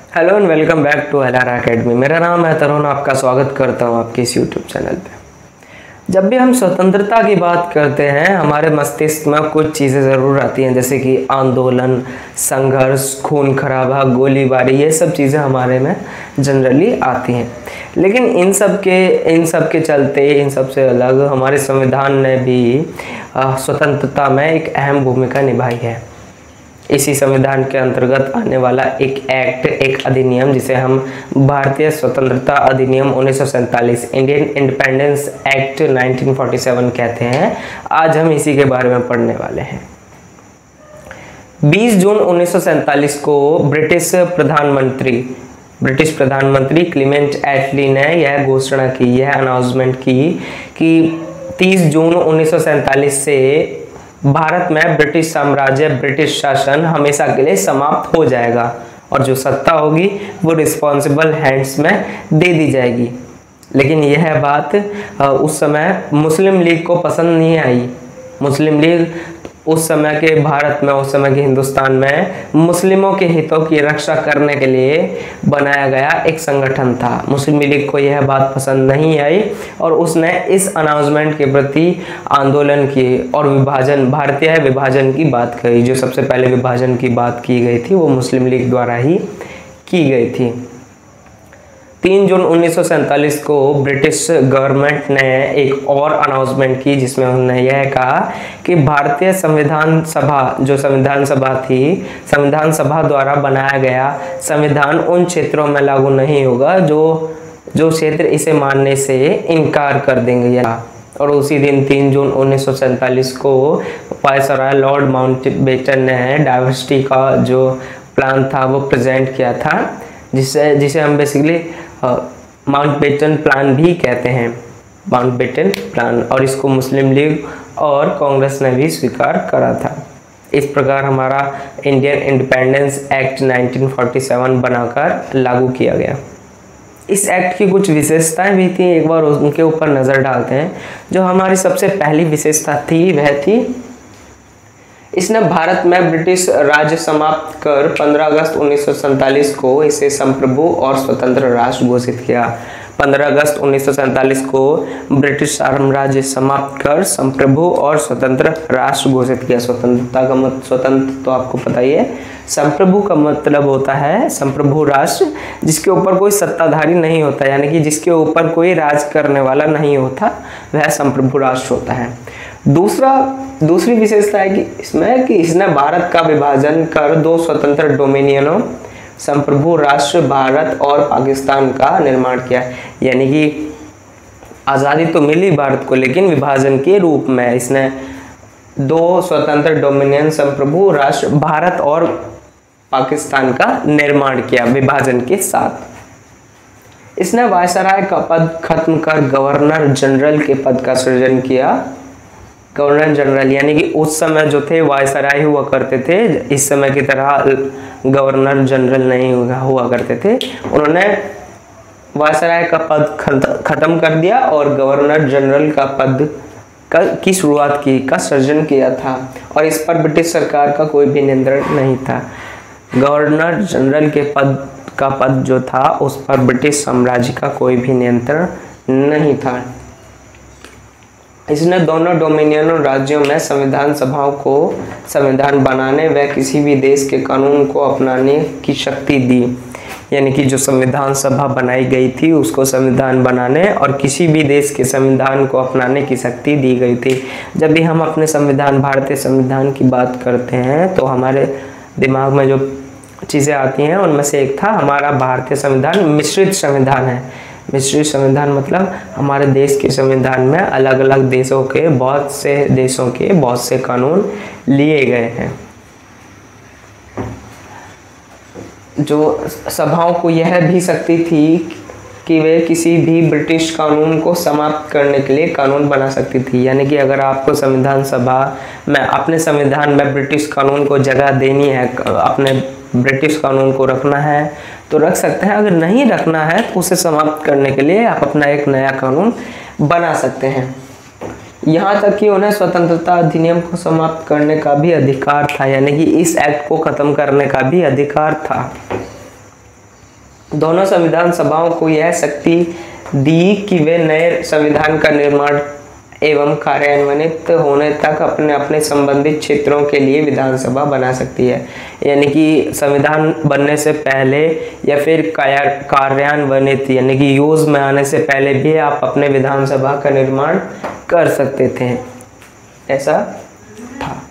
Hello and welcome back to LR academy. मेरा नाम है तरुण, आपका स्वागत करता हूं आपके इस यूट्यूब चैनल पे। जब भी हम स्वतंत्रता की बात करते हैं हमारे मस्तिष्क में कुछ चीज़ें ज़रूर आती हैं, जैसे कि आंदोलन, संघर्ष, खून खराबा, गोलीबारी, ये सब चीज़ें हमारे में जनरली आती हैं। लेकिन इन सब के चलते, इन सब से अलग हमारे संविधान ने भी स्वतंत्रता में एक अहम भूमिका निभाई है। इसी संविधान के अंतर्गत आने वाला एक एक्ट, एक अधिनियम, जिसे हम भारतीय स्वतंत्रता अधिनियम 1947 इंडियन इंडिपेंडेंस एक्ट 1947 कहते हैं, आज हम इसी के बारे में पढ़ने वाले हैं। 20 जून 1947 को ब्रिटिश प्रधानमंत्री क्लीमेंट एटली ने यह घोषणा की, यह अनाउंसमेंट की कि 30 जून 1947 से भारत में ब्रिटिश साम्राज्य, ब्रिटिश शासन हमेशा के लिए समाप्त हो जाएगा और जो सत्ता होगी वो रिस्पॉन्सिबल हैंड्स में दे दी जाएगी। लेकिन यह बात उस समय मुस्लिम लीग को पसंद नहीं आई। मुस्लिम लीग उस समय के भारत में, उस समय के हिंदुस्तान में मुस्लिमों के हितों की रक्षा करने के लिए बनाया गया एक संगठन था। मुस्लिम लीग को यह बात पसंद नहीं आई और उसने इस अनाउंसमेंट के प्रति आंदोलन किए और भारतीय विभाजन की बात कही। जो सबसे पहले विभाजन की बात की गई थी वो मुस्लिम लीग द्वारा ही की गई थी। 3 जून 1947 को ब्रिटिश गवर्नमेंट ने एक और अनाउंसमेंट की, जिसमें उन्होंने यह कहा कि भारतीय संविधान सभा, जो संविधान सभा थी, संविधान सभा द्वारा बनाया गया संविधान उन क्षेत्रों में लागू नहीं होगा जो क्षेत्र इसे मानने से इनकार कर देंगे। और उसी दिन 3 जून 1947 को वायसराय लॉर्ड माउंटबेटन ने डाइवर्सिटी का जो प्लान था वो प्रेजेंट किया था, जिसे हम बेसिकली माउंटबेटन प्लान भी कहते हैं, माउंटबेटन प्लान। और इसको मुस्लिम लीग और कांग्रेस ने भी स्वीकार करा था। इस प्रकार हमारा इंडियन इंडिपेंडेंस एक्ट 1947 बनाकर लागू किया गया। इस एक्ट की कुछ विशेषताएं भी थी, एक बार उनके ऊपर नज़र डालते हैं। जो हमारी सबसे पहली विशेषता थी वह थी, इसने भारत में ब्रिटिश राज्य समाप्त कर 15 अगस्त 1947 को इसे संप्रभु और स्वतंत्र राष्ट्र घोषित किया। 15 अगस्त 1947 को ब्रिटिश साम्राज्य समाप्त कर संप्रभु और स्वतंत्र राष्ट्र घोषित किया। स्वतंत्र तो आपको पता ही है, संप्रभु का मतलब होता है संप्रभु राष्ट्र, जिसके ऊपर कोई सत्ताधारी नहीं होता, यानी कि जिसके ऊपर कोई राज करने वाला नहीं होता, वह संप्रभु राष्ट्र होता है। दूसरी विशेषता है कि इसने भारत का विभाजन कर 2 स्वतंत्र डोमिनियनों, संप्रभु राष्ट्र भारत और पाकिस्तान का निर्माण किया। यानी कि आज़ादी तो मिली भारत को, लेकिन विभाजन के रूप में इसने 2 स्वतंत्र डोमिनियन, संप्रभु राष्ट्र भारत और पाकिस्तान का निर्माण किया विभाजन के साथ। इसने वायसराय का पद खत्म कर गवर्नर जनरल के पद का सृजन किया। गवर्नर जनरल यानी कि उस समय जो थे वायसराय हुआ करते थे, इस समय की तरह गवर्नर जनरल नहीं हुआ करते थे। उन्होंने वायसराय का पद खत्म कर दिया और गवर्नर जनरल का पद की शुरुआत का सृजन किया था, और इस पर ब्रिटिश सरकार का कोई भी नियंत्रण नहीं था। गवर्नर जनरल के पद जो था उस पर ब्रिटिश साम्राज्य का कोई भी नियंत्रण नहीं था। इसने दोनों डोमिनियनों राज्यों में संविधान सभाओं को संविधान बनाने व किसी भी देश के कानून को अपनाने की शक्ति दी। यानी कि जो संविधान सभा बनाई गई थी उसको संविधान बनाने और किसी भी देश के संविधान को अपनाने की शक्ति दी गई थी। जब भी हम अपने संविधान, भारतीय संविधान की बात करते हैं तो हमारे दिमाग में जो चीज़ें आती हैं उनमें से एक था हमारा भारतीय संविधान मिश्रित संविधान है। मिश्रित संविधान मतलब हमारे देश के संविधान में अलग अलग देशों के बहुत से कानून लिए गए हैं। जो सभाओं को यह भी शक्ति थी कि वे किसी भी ब्रिटिश कानून को समाप्त करने के लिए कानून बना सकती थी। यानी कि अगर आपको संविधान सभा में अपने संविधान में ब्रिटिश कानून को जगह देनी है, अपने ब्रिटिश कानून को रखना है तो रख सकते हैं, अगर नहीं रखना है तो उसे समाप्त करने के लिए आप अपना एक नया कानून बना सकते हैं। यहाँ तक कि उन्हें स्वतंत्रता अधिनियम को समाप्त करने का भी अधिकार था, यानी कि इस एक्ट को खत्म करने का भी अधिकार था। दोनों संविधान सभाओं को यह शक्ति दी कि वे नए संविधान का निर्माण एवं कार्यान्वित होने तक अपने अपने संबंधित क्षेत्रों के लिए विधानसभा बना सकती है। यानी कि संविधान बनने से पहले या फिर कार्यान्वित यानी कि यूज में आने से पहले भी आप अपने विधानसभा का निर्माण कर सकते थे, ऐसा था।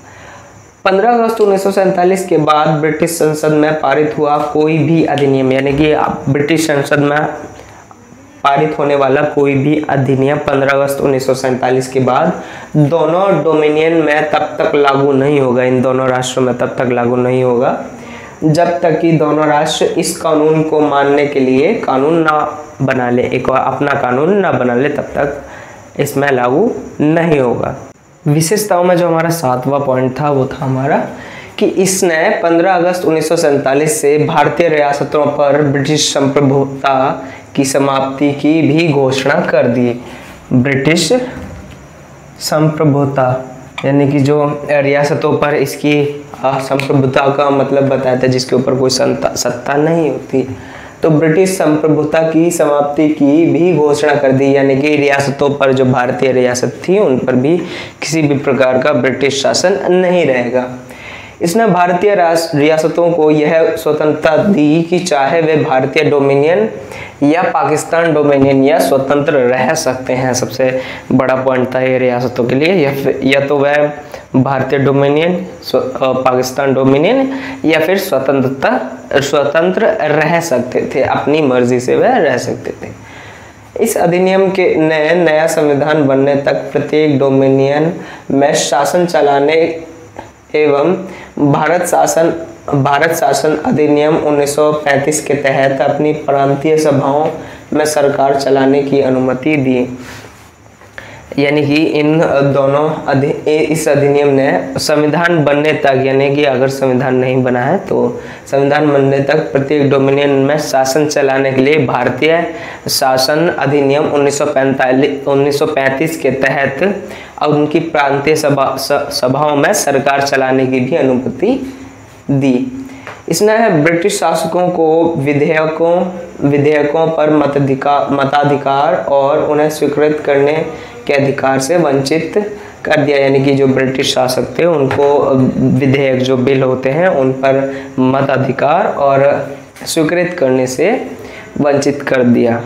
15 अगस्त 1947 के बाद ब्रिटिश संसद में पारित हुआ कोई भी अधिनियम, यानी कि ब्रिटिश संसद में पारित होने वाला कोई भी अधिनियम 15 अगस्त 1947 के बाद दोनों डोमिनियन में तब तक लागू नहीं होगा, इन दोनों राष्ट्रों में तब तक लागू नहीं होगा जब तक कि दोनों राष्ट्र इस कानून को मानने के लिए कानून ना बना ले, एक अपना कानून ना बना ले, तब तक इसमें लागू नहीं होगा। विशेषताओं में जो हमारा 7वां पॉइंट था वो था हमारा कि इसने 15 अगस्त 1947 से भारतीय रियासतों पर ब्रिटिश संप्रभुता की समाप्ति की भी घोषणा कर दी। ब्रिटिश संप्रभुता यानी कि जो रियासतों पर इसकी संप्रभुता का मतलब बताया था, जिसके ऊपर कोई सत्ता नहीं होती, तो ब्रिटिश संप्रभुता की समाप्ति की भी घोषणा कर दी। यानी कि रियासतों पर, जो भारतीय रियासत थी उन पर भी किसी भी प्रकार का ब्रिटिश शासन नहीं रहेगा। इसने भारतीय रियासतों को यह स्वतंत्रता दी कि चाहे वे भारतीय डोमिनियन या पाकिस्तान डोमिनियन या स्वतंत्र रह सकते हैं। सबसे बड़ा पॉइंट था ये रियासतों के लिए, या तो वह भारतीय डोमिनियन, पाकिस्तान डोमिनियन या फिर स्वतंत्र रह सकते थे, अपनी मर्जी से वह रह सकते थे। इस अधिनियम के नया संविधान बनने तक प्रत्येक डोमिनियन में शासन चलाने एवं भारत शासन अधिनियम 1935 के तहत अपनी प्रांतीय सभाओं में सरकार चलाने की अनुमति दी। यानी कि इन दोनों इस अधिनियम ने संविधान बनने तक, यानी कि अगर संविधान नहीं बना है तो संविधान बनने तक प्रत्येक डोमिनियन में शासन चलाने के लिए भारतीय शासन अधिनियम 1935 के तहत और उनकी प्रांतीय सभाओं में सरकार चलाने की भी अनुमति दी। इसने ब्रिटिश शासकों को विधेयकों पर मताधिकार और उन्हें स्वीकृत करने के अधिकार से वंचित कर दिया। यानी कि जो ब्रिटिश शासक थे उनको विधेयक, जो बिल होते हैं, उन पर मताधिकार और स्वीकृत करने से वंचित कर दिया।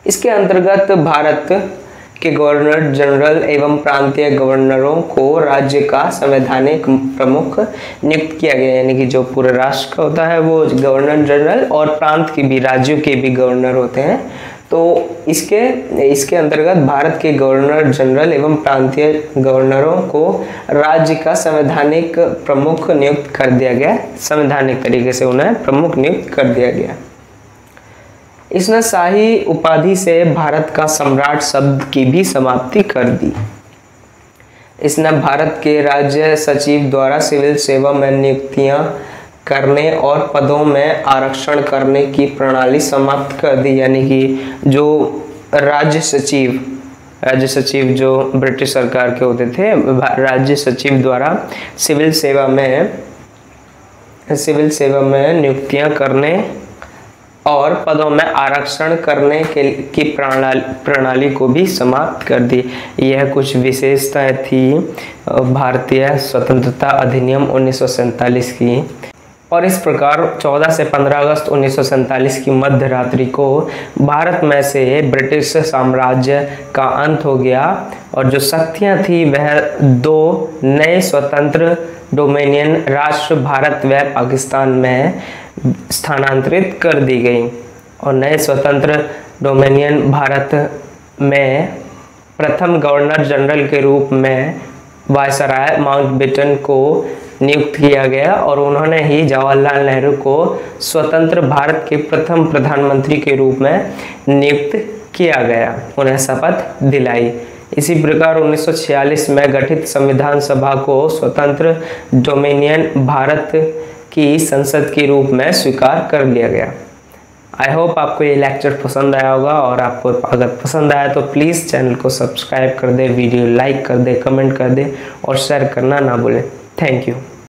इसके अंतर्गत भारत के गवर्नर जनरल एवं प्रांतीय गवर्नरों को राज्य का संवैधानिक प्रमुख नियुक्त किया गया। यानी कि जो पूरे राष्ट्र का होता है वो गवर्नर जनरल, और प्रांत के भी, राज्यों के भी गवर्नर होते हैं। तो इसके अंतर्गत भारत के गवर्नर जनरल एवं प्रांतीय गवर्नरों को राज्य का संवैधानिक प्रमुख नियुक्त कर दिया गया। संवैधानिक तरीके से उन्हें प्रमुख नियुक्त कर दिया गया। इसने शाही उपाधि से भारत का सम्राट शब्द की भी समाप्ति कर दी। इसने भारत के राज्य सचिव द्वारा सिविल सेवा में नियुक्तियां करने और पदों में आरक्षण करने की प्रणाली समाप्त कर दी। यानी कि जो राज्य सचिव जो ब्रिटिश सरकार के होते थे, राज्य सचिव द्वारा सिविल सेवा में नियुक्तियां करने और पदों में आरक्षण करने की प्रणाली को भी समाप्त कर दी। यह कुछ विशेषताएं थी भारतीय स्वतंत्रता अधिनियम 1947 की। और इस प्रकार 14 से 15 अगस्त 1947 की मध्य रात्रि को भारत में से ब्रिटिश साम्राज्य का अंत हो गया और जो शक्तियां थी वह दो नए स्वतंत्र डोमिनियन राष्ट्र भारत व पाकिस्तान में स्थानांतरित कर दी गई। और नए स्वतंत्र डोमिनियन भारत में प्रथम गवर्नर जनरल के रूप में वायसराय माउंटबेटन को नियुक्त किया गया और उन्होंने ही जवाहरलाल नेहरू को स्वतंत्र भारत के प्रथम प्रधानमंत्री के रूप में नियुक्त किया गया, उन्हें शपथ दिलाई। इसी प्रकार 1946 में गठित संविधान सभा को स्वतंत्र डोमिनियन भारत की संसद के रूप में स्वीकार कर लिया गया। आई होप आपको ये लेक्चर पसंद आया होगा, और आपको अगर पसंद आया तो प्लीज़ चैनल को सब्सक्राइब कर दे, वीडियो लाइक कर दे, कमेंट कर दे और शेयर करना ना भूलें। Thank you.